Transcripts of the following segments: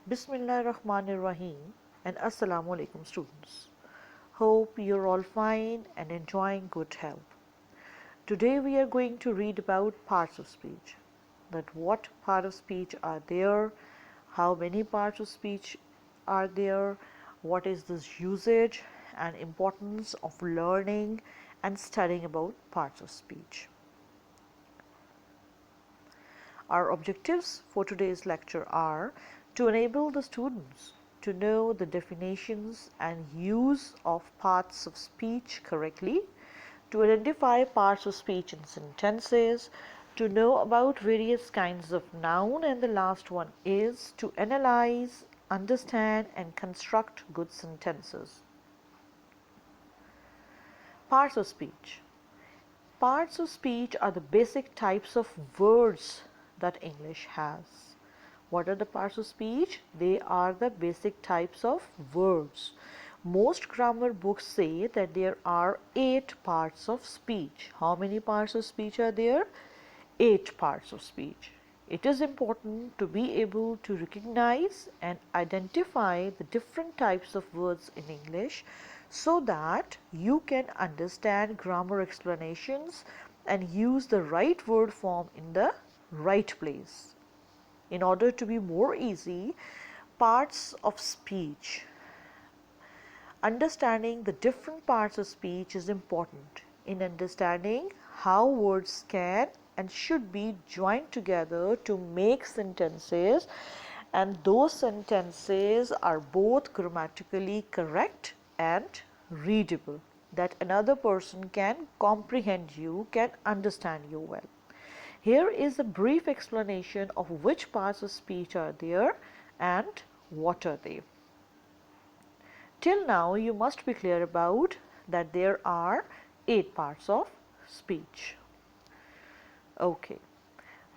Bismillahirrahmanirrahim and Assalamu alaikum students. Hope you're all fine and enjoying good health. Today we are going to read about parts of speech. That what part of speech are there, how many parts of speech are there, what is this usage and importance of learning and studying about parts of speech. Our objectives for today's lecture are to enable the students to know the definitions and use of parts of speech correctly, to identify parts of speech in sentences, to know about various kinds of noun, and the last one is to analyze, understand and construct good sentences. Parts of speech. Parts of speech are the basic types of words that English has. What are the parts of speech? They are the basic types of words. Most grammar books say that there are 8 parts of speech. How many parts of speech are there? 8 parts of speech. It is important to be able to recognize and identify the different types of words in English so that you can understand grammar explanations and use the right word form in the right place. In order to be more easy, parts of speech. Understanding the different parts of speech is important in understanding how words can and should be joined together to make sentences, and those sentences are both grammatically correct and readable, that another person can comprehend you, can understand you well. Here is a brief explanation of which parts of speech are there and what are they. Till now you must be clear about that there are 8 parts of speech. Okay,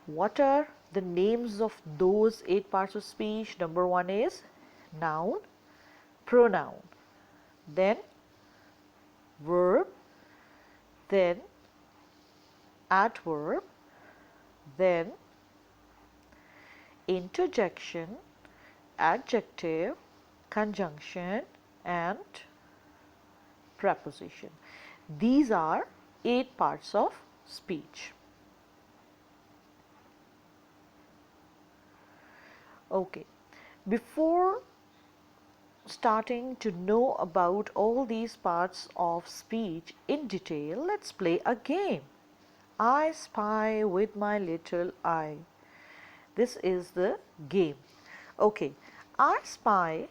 what are the names of those 8 parts of speech? Number 1 is noun, pronoun, then verb, then adverb, then interjection, adjective, conjunction and preposition. These are 8 parts of speech. Okay, before starting to know about all these parts of speech in detail, let's play a game. I spy with my little eye. This is the game. Okay, I spy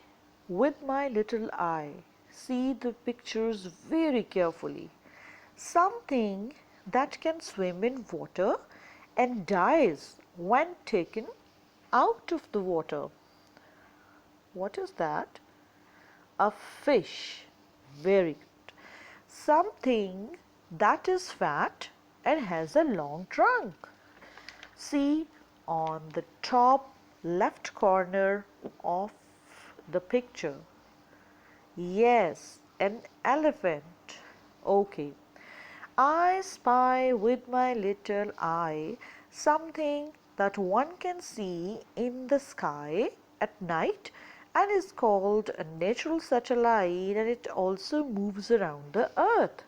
with my little eye. See the pictures very carefully. Something that can swim in water and dies when taken out of the water. What is that? A fish. Very good. Something that is fat and has a long trunk. See on the top left corner of the picture. Yes, an elephant. Okay. I spy with my little eye something that one can see in the sky at night and is called a natural satellite, and it also moves around the earth.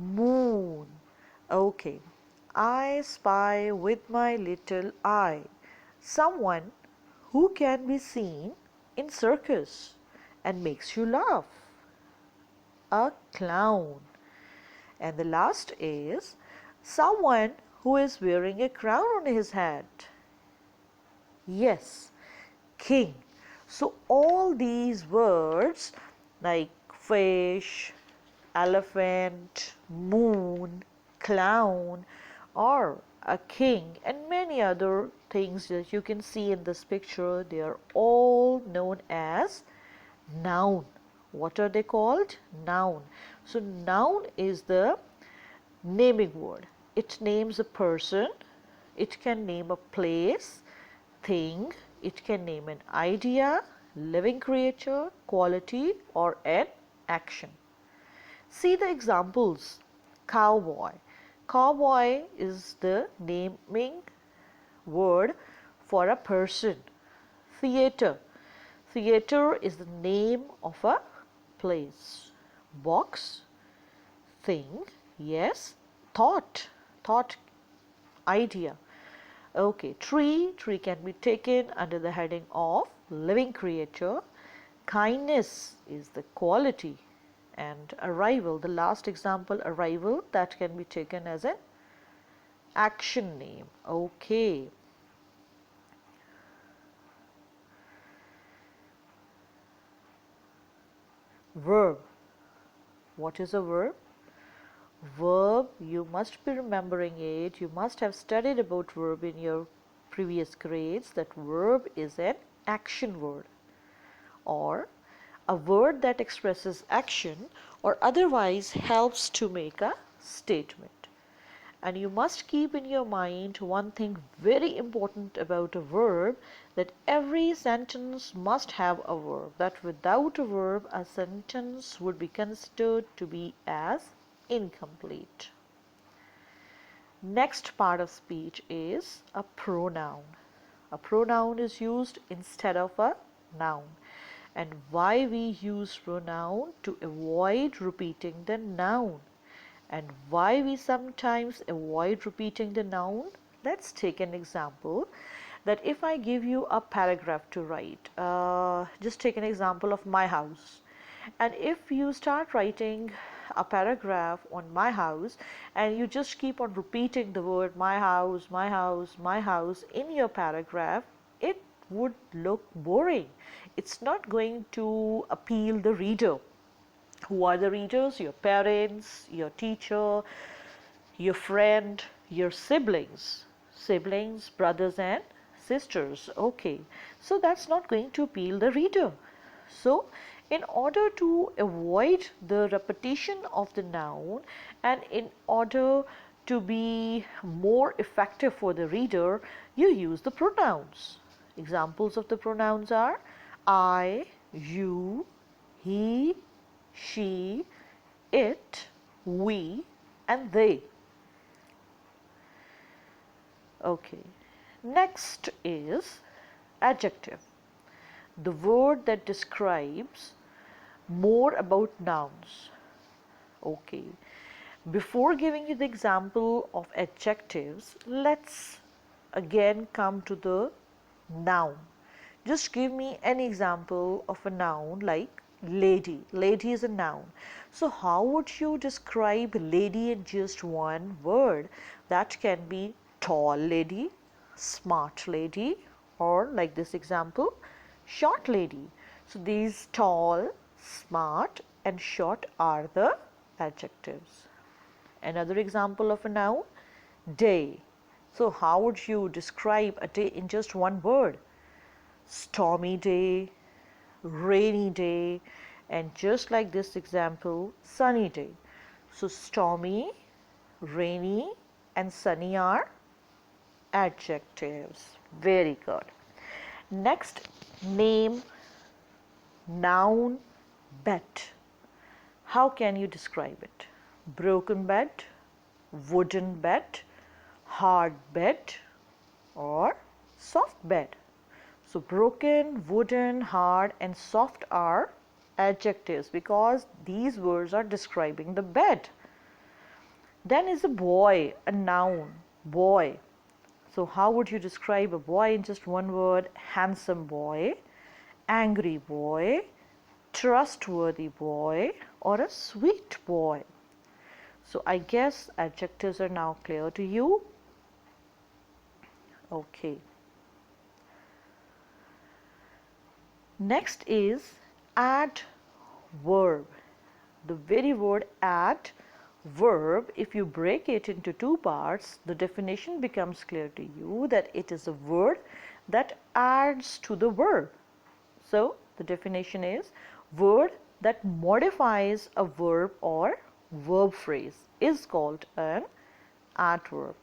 Moon. Okay. I spy with my little eye someone who can be seen in circus and makes you laugh. A clown. And the last is someone who is wearing a crown on his head. Yes, king. So all these words like fish, elephant, moon, clown, or a king, and many other things that you can see in this picture, they are all known as noun. What are they called? Noun. So noun is the naming word. It names a person, it can name a place, thing, it can name an idea, living creature, quality or an action. See the examples. Cowboy. Cowboy is the naming word for a person. Theater. Theater is the name of a place. Box, thing, yes. Thought, thought, idea. Okay, tree, tree can be taken under the heading of living creature. Kindness is the quality, and arrival, the last example, arrival, that can be taken as an action name. Okay. Verb. What is a verb? Verb, you must be remembering it. You must have studied about verb in your previous grades, that verb is an action word, or a word that expresses action or otherwise helps to make a statement. And you must keep in your mind one thing very important about a verb, that every sentence must have a verb, that without a verb a sentence would be considered to be as incomplete. Next part of speech is a pronoun. A pronoun is used instead of a noun. And why we use pronoun? To avoid repeating the noun. And why we sometimes avoid repeating the noun? Let's take an example, that if I give you a paragraph to write, just take an example of my house. And if you start writing a paragraph on my house and you just keep on repeating the word my house, my house, my house in your paragraph, it would look boring. It's not going to appeal the reader. Who are the readers? Your parents, your teacher, your friend, your siblings. Siblings, brothers and sisters. Okay, so that's not going to appeal the reader. So in order to avoid the repetition of the noun and in order to be more effective for the reader, you use the pronouns. Examples of the pronouns are I, you, he, she, it, we, and they. Okay, next is adjective, the word that describes more about nouns. Okay, before giving you the example of adjectives, let's again come to the noun. Just give me an example of a noun like lady. Lady is a noun. So how would you describe lady in just one word? That can be tall lady, smart lady, or like this example, short lady. So these tall, smart, and short are the adjectives. Another example of a noun, day. So how would you describe a day in just one word? Stormy day, rainy day, and just like this example, sunny day. So stormy, rainy, and sunny are adjectives. Very good. Next, name, noun, bed. How can you describe it? Broken bed, wooden bed, hard bed, or soft bed. So broken, wooden, hard, and soft are adjectives because these words are describing the bed. Then is a boy, a noun, boy. So how would you describe a boy in just one word? Handsome boy, angry boy, trustworthy boy, or a sweet boy. So I guess adjectives are now clear to you. Okay. Next is adverb. The very word adverb, if you break it into two parts, the definition becomes clear to you that it is a word that adds to the verb. So the definition is word that modifies a verb or verb phrase is called an adverb.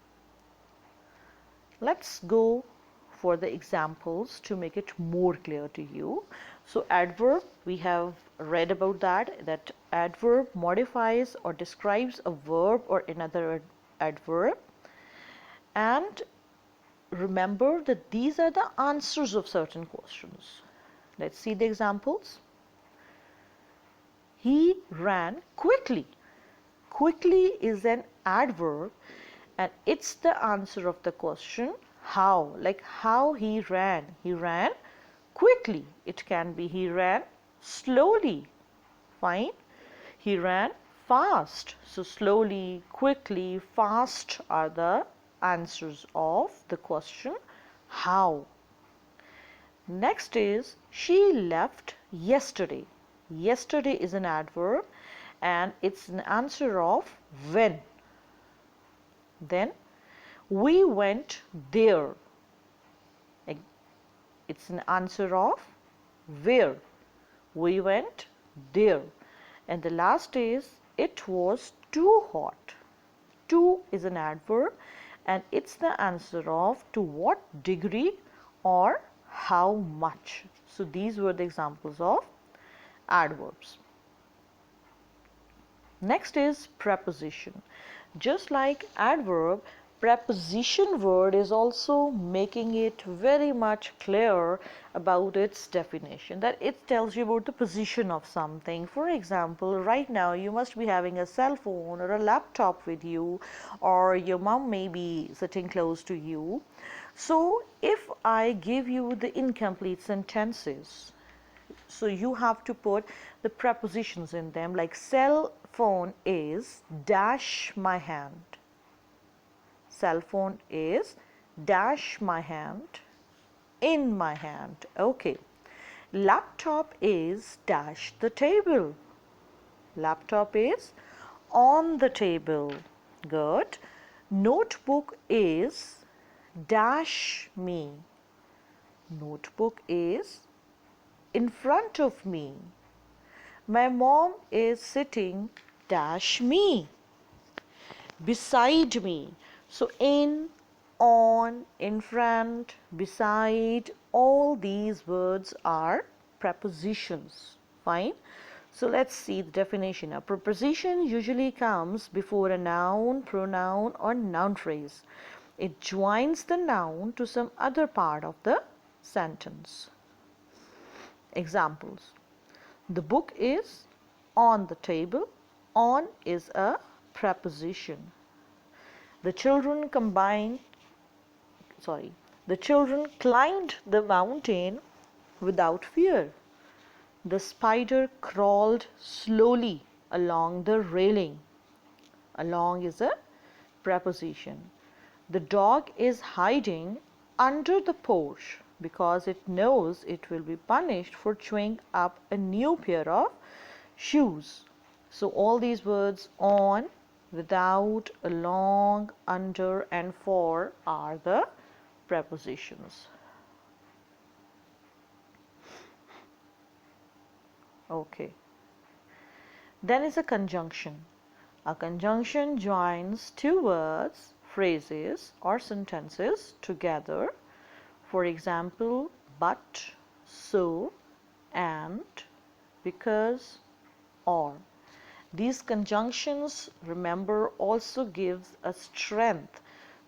Let's go for the examples to make it more clear to you. So adverb, we have read about that adverb modifies or describes a verb or another adverb, and remember that these are the answers of certain questions. Let's see the examples. He ran quickly. Quickly is an adverb and it's the answer of the question how, like how he ran. He ran quickly. It can be he ran slowly. Fine. He ran fast. So slowly, quickly, fast are the answers of the question how. Next is she left yesterday. Yesterday is an adverb and it's an answer of when. Then we went there. It's an answer of where. We went there. And the last is it was too hot. Too is an adverb and it's the answer of to what degree or how much. So these were the examples of adverbs. Next is preposition. Just like adverb, preposition word is also making it very much clear about its definition, that it tells you about the position of something. For example, right now you must be having a cell phone or a laptop with you, or your mom may be sitting close to you. So if I give you the incomplete sentences, so you have to put the prepositions in them, like cell phone is dash my hand. Cell phone is dash my hand, in my hand. Okay. Laptop is dash the table. Laptop is on the table. Good. Notebook is dash me. Notebook is in front of me. My mom is sitting dash me, beside me. So in, on, in front, beside, all these words are prepositions. Fine. So let's see the definition. A preposition usually comes before a noun, pronoun or noun phrase. It joins the noun to some other part of the sentence. Examples. The book is on the table. On is a preposition. The children climbed the mountain without fear. The spider crawled slowly along the railing. Along is a preposition. The dog is hiding under the porch because it knows it will be punished for chewing up a new pair of shoes. So all these words on, without, along, under and for are the prepositions. Okay. Then is a conjunction. A conjunction joins two words, phrases or sentences together. For example, but, so, and, because, or. These conjunctions, remember, also gives a strength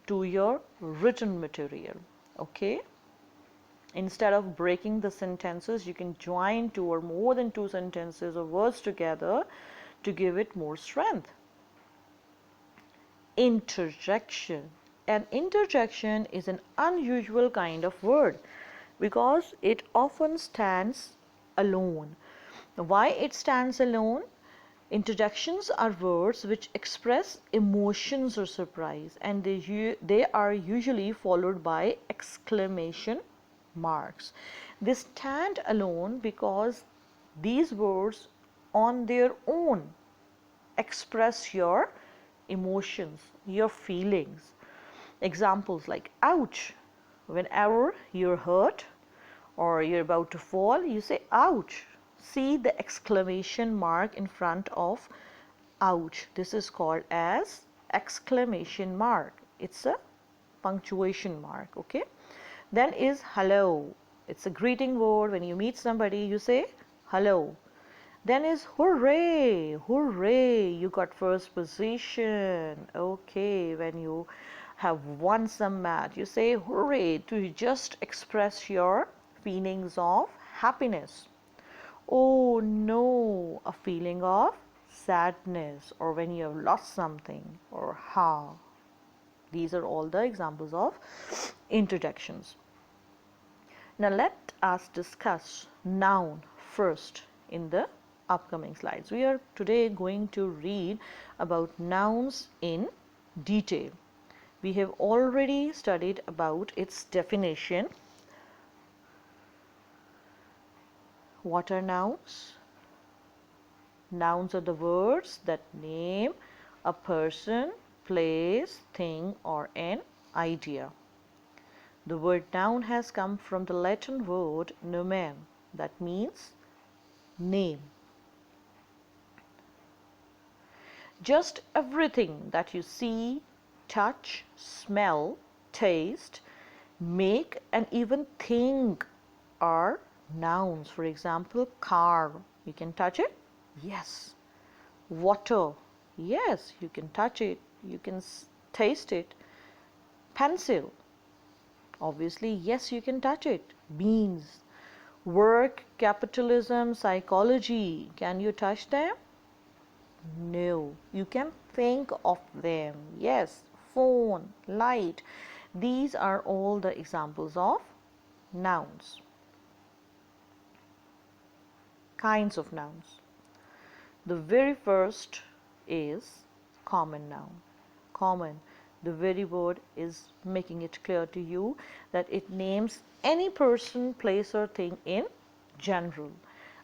to your written material. Okay? Instead of breaking the sentences, you can join two or more than two sentences or words together to give it more strength. Interjection. An interjection is an unusual kind of word because it often stands alone. Why it stands alone? Interjections are words which express emotions or surprise, and they are usually followed by exclamation marks. They stand alone because these words on their own express your emotions, your feelings. Examples like ouch. Whenever you're hurt or you're about to fall, you say ouch. See the exclamation mark in front of ouch. This is called as exclamation mark. It's a punctuation mark. Okay. Then is hello. It's a greeting word. When you meet somebody, you say hello. Then is hooray, hooray, you got first position. Okay, when you have won some match. You say hooray to just express your feelings of happiness. Oh no, a feeling of sadness, or when you have lost something, or ha. These are all the examples of interjections. Now let us discuss noun first in the upcoming slides. We are today going to read about nouns in detail. We have already studied about its definition. What are nouns? Nouns are the words that name a person, place, thing, or an idea. The word noun has come from the Latin word nomen, that means name. Just everything that you see, touch, smell, taste, make, and even think are nouns. For example, car, you can touch it? Yes. Water, yes, you can touch it, you can taste it. Pencil, obviously, yes, you can touch it. Beans, work, capitalism, psychology, can you touch them? No, you can think of them. Yes, phone, light. These are all the examples of nouns. Kinds of nouns. The very first is common noun. Common, the very word is making it clear to you that it names any person, place, or thing in general.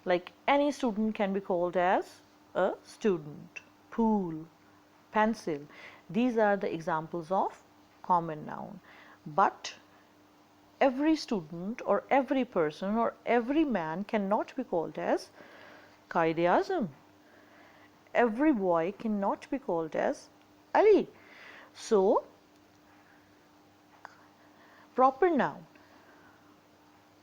Like any student can be called as a student, pool, pencil. These are the examples of common noun. But every student or every person or every man cannot be called as Qaid-e-Azam. Every boy cannot be called as Ali. So, proper noun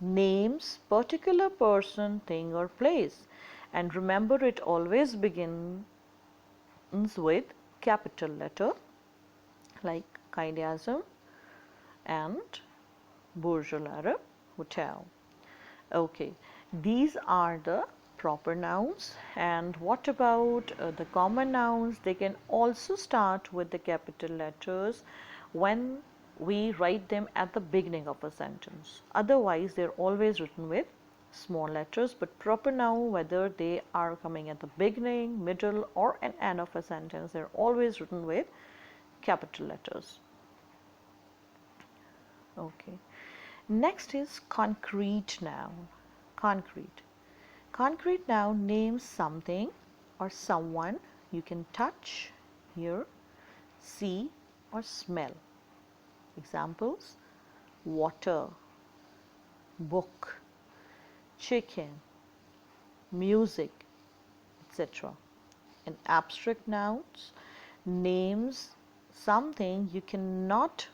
names particular person, thing, or place. And remember, it always begins with capital letter like Qaid-e-Azam and Burj Al Arab Hotel. Okay, these are the proper nouns. And what about the common nouns? They can also start with the capital letters when we write them at the beginning of a sentence. Otherwise, they're always written with small letters. But proper noun, whether they are coming at the beginning, middle, or an end of a sentence, they're always written with capital letters. Okay. Next is concrete noun. Concrete. Concrete noun names something or someone you can touch, hear, see, or smell. Examples: water, book, chicken, music, etc. And abstract nouns names something you cannot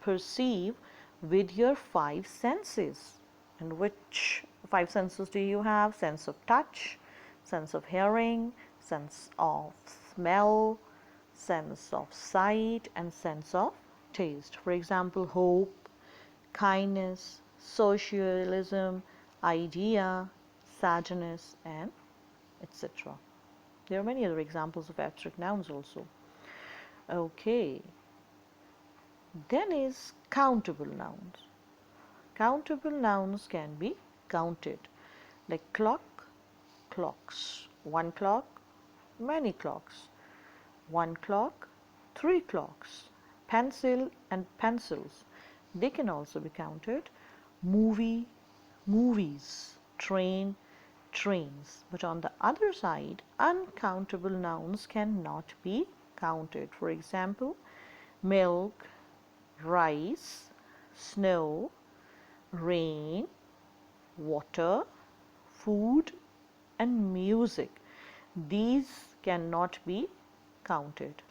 perceive with your five senses. And which five senses do you have? Sense of touch, sense of hearing, sense of smell, sense of sight, and sense of taste. For example, hope, kindness, socialism, idea, sadness, and etc. There are many other examples of abstract nouns also. Okay. Then is countable nouns. Countable nouns can be counted, like clock, clocks. One clock, many clocks. One clock, three clocks. Pencil and pencils, they can also be counted. Movie, movies. Train, trains. But on the other side, uncountable nouns cannot be counted. For example, milk, rice, snow, rain, water, food, and music. These cannot be counted.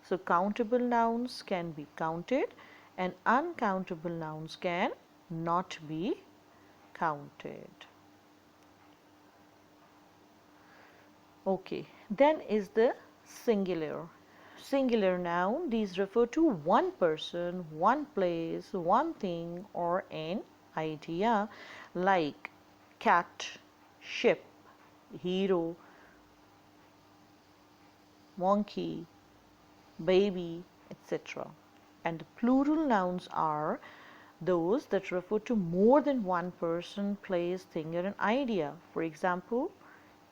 So countable nouns can be counted and uncountable nouns can not be counted. Okay, then is the singular. singular noun, these refer to one person, one place, one thing, or an idea, like cat, ship, hero, monkey, baby, etc. And the plural nouns are those that refer to more than one person, place, thing, or an idea. For example,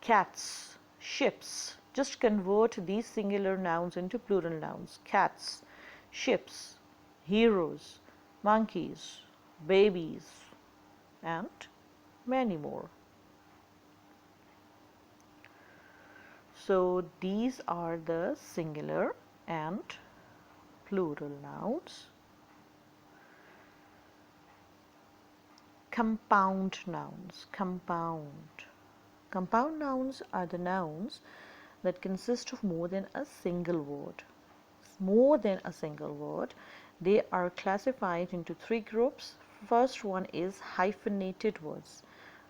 cats, ships. Just convert these singular nouns into plural nouns. Cats, ships, heroes, monkeys, babies, and many more. So these are the singular and plural nouns. Compound nouns. Compound nouns are the nouns that consist of more than a single word. More than a single word. They are classified into three groups. First one is hyphenated words.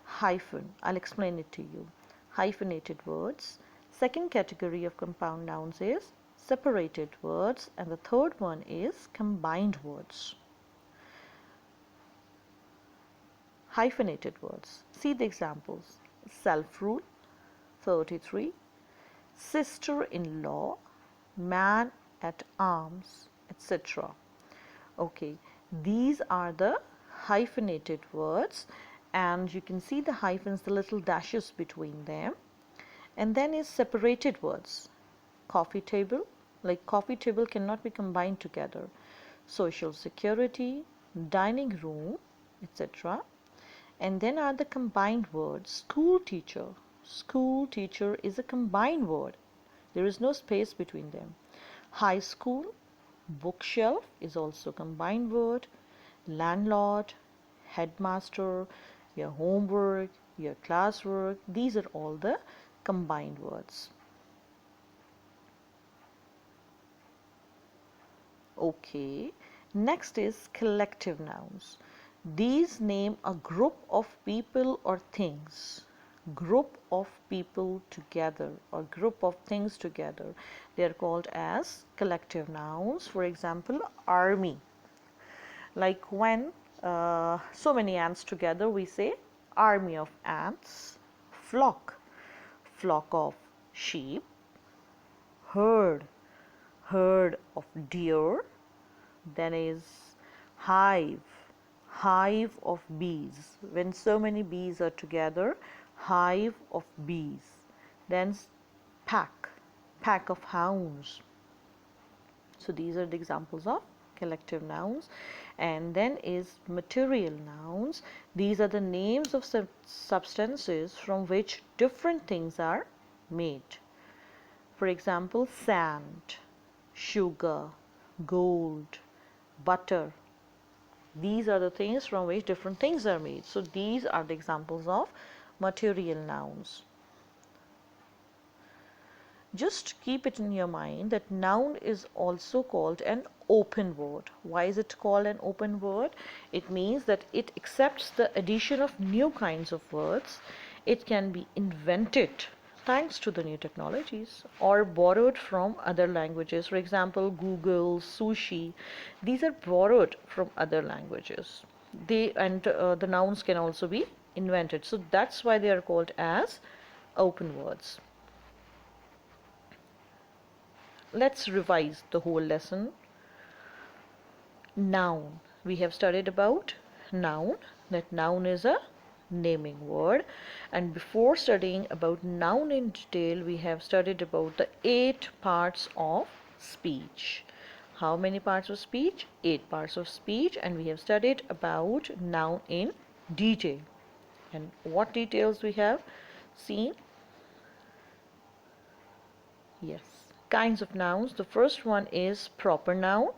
Hyphen. I'll explain it to you. Hyphenated words. Second category of compound nouns is separated words, and the third one is combined words. Hyphenated words. See the examples. Self-rule, 33. Sister-in-law, man at arms, etc. Okay, these are the hyphenated words, and you can see the hyphens, the little dashes between them. And then is separated words. Coffee table, like coffee table cannot be combined together. Social security, dining room, etc. And then are the combined words. School teacher. School teacher is a combined word. There is no space between them. High school, bookshelf is also a combined word. Landlord, headmaster, your homework, your classwork, these are all the combined words. Okay, next is collective nouns. These name a group of people or things. Group of people together or group of things together. They are called as collective nouns. For example, army. Like when so many ants together, we say army of ants. Flock, flock of sheep. Herd, herd of deer. Then is hive, hive of bees. When so many bees are together, hive of bees. Then pack, pack of hounds. So these are the examples of collective nouns. And then is material nouns. These are the names of substances from which different things are made. For example, sand, sugar, gold, butter. These are the things from which different things are made. So these are the examples of material nouns. Just keep it in your mind that noun is also called an open word. Why is it called an open word? It means that it accepts the addition of new kinds of words. It can be invented thanks to the new technologies or borrowed from other languages. For example, Google, sushi, these are borrowed from other languages. The nouns can also be invented. So that's why they are called as open words. Let's revise the whole lesson. Noun. We have studied about noun. That noun is a naming word, and before studying about noun in detail, we have studied about the 8 parts of speech. How many parts of speech? 8 parts of speech, and we have studied about noun in detail. And what details we have seen? Yes, kinds of nouns. The first one is proper noun.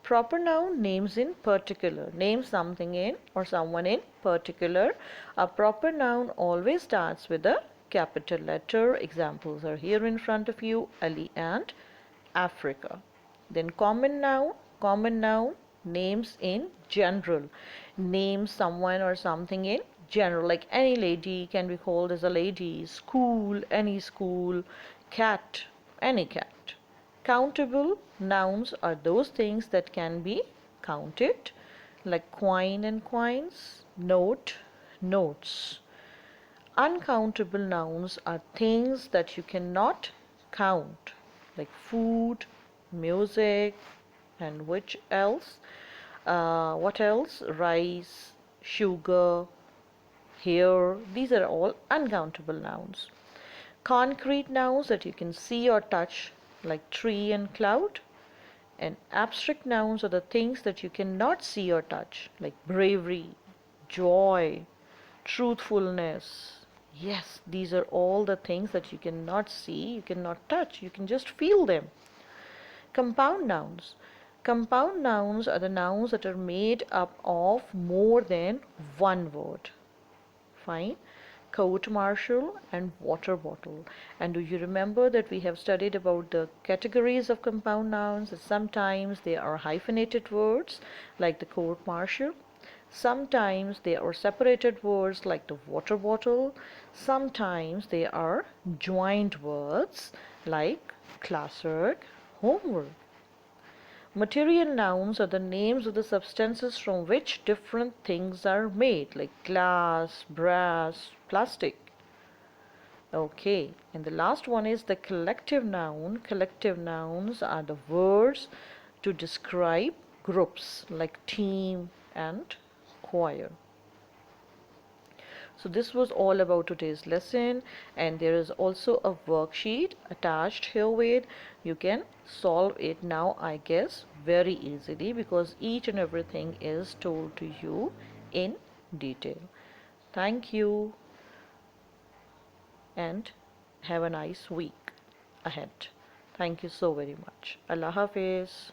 Proper noun, names in particular. Name something in or someone in particular. A proper noun always starts with a capital letter. Examples are here in front of you, Ali and Africa. Then common noun, names in general. Name someone or something in general, like any lady can be called as a lady, school, any school, cat, any cat. Countable nouns are those things that can be counted, like coin and coins, note, notes. Uncountable nouns are things that you cannot count, like food, music, and which else? What else? Rice, sugar, hair. These are all uncountable nouns. Concrete nouns that you can see or touch, like tree and cloud. And abstract nouns are the things that you cannot see or touch, like bravery, joy, truthfulness. Yes, these are all the things that you cannot see, you cannot touch, you can just feel them. Compound nouns. Compound nouns are the nouns that are made up of more than one word. Fine. Court martial and water bottle. And do you remember that we have studied about the categories of compound nouns? That sometimes they are hyphenated words like the court martial. Sometimes they are separated words like the water bottle. Sometimes they are joined words like classwork, homework. Material nouns are the names of the substances from which different things are made, like glass, brass, plastic. Okay, and the last one is the collective noun. Collective nouns are the words to describe groups, like team and choir. So this was all about today's lesson, and there is also a worksheet attached here with. You can solve it now, I guess, very easily because each and everything is told to you in detail. Thank you and have a nice week ahead. Thank you so very much. Allah Hafiz.